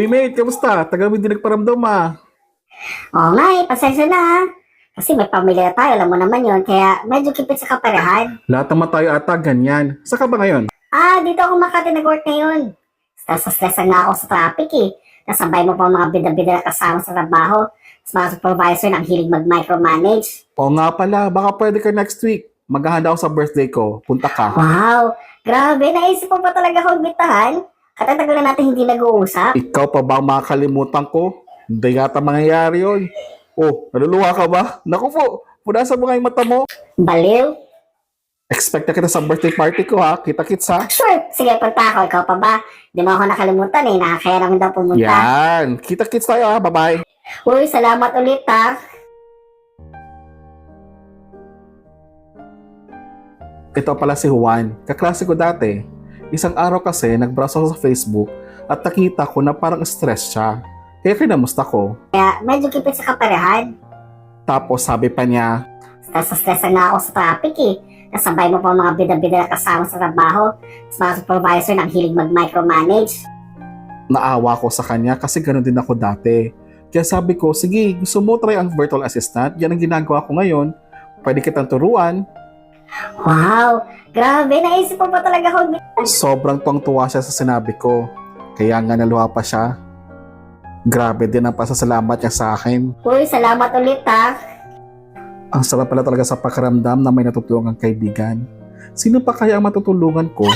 Uy, mate, kamusta? Tagal mo din nagparamdam Oo nga pasensya na ha. Kasi may pamilya tayo, alam mo naman yon, kaya medyo kipit sa kaperahan. Lahat naman tayo ata ganyan. Saan ka ba ngayon? Dito ako Makati nag-work ngayon. Stress-stressan nga ako sa traffic eh. Nasabay mo pa mga bida-bida na kasama sa trabaho. Tapos mga supervisor na ang hilig mag-micromanage. Oo nga pala, baka pwede ka next week. Maghahanda ako sa birthday ko. Punta ka. Wow! Grabe, naisip mo pa talaga akong bitahan. At ang tagal na natin hindi nag-uusap. Ikaw pa ba ang makakalimutan ko? Hindi yata mangyayari yun. Oh, naluluwa ka ba? Naku po, punasan mo nga yung mata mo. Baliw? Expect na kita sa birthday party ko ha. Kita-kits ha. Sure, sige punta ako. Ikaw pa ba? Di mo ako nakalimutan eh. Nakakaya namin daw pumunta. Yan. Kita-kits tayo ha. Bye-bye. Uy, salamat ulit ha. Ito pala si Juan. Kaklase ko dati. Isang araw kasi nag-browse ako sa Facebook at nakita ko na parang stress siya. Kaya kinamusta ko. Kaya medyo kipit sa kaperahan. Tapos sabi pa niya, Stress-stressan nga ako sa traffic eh. Nasabay mo pa mga bida-bida na kasama sa trabaho. Tapos mga supervisor na ang hilig mag-micromanage. naawa ko sa kanya kasi ganoon din ako dati. Kaya sabi ko, sige, gusto mo try ang virtual assistant? Yan ang ginagawa ko ngayon. Pwede kitang turuan. Wow! Grabe, naisip mo pa talaga akong Sobrang tuwang-tuwa siya sa sinabi ko. Kaya nga naluha pa siya. Grabe din ang pasasalamat niya sa akin. Uy, salamat ulit ha. Ang sarap pala talaga sa pakiramdam na may natutulungang kaibigan. Sino pa kaya ang matutulungan ko?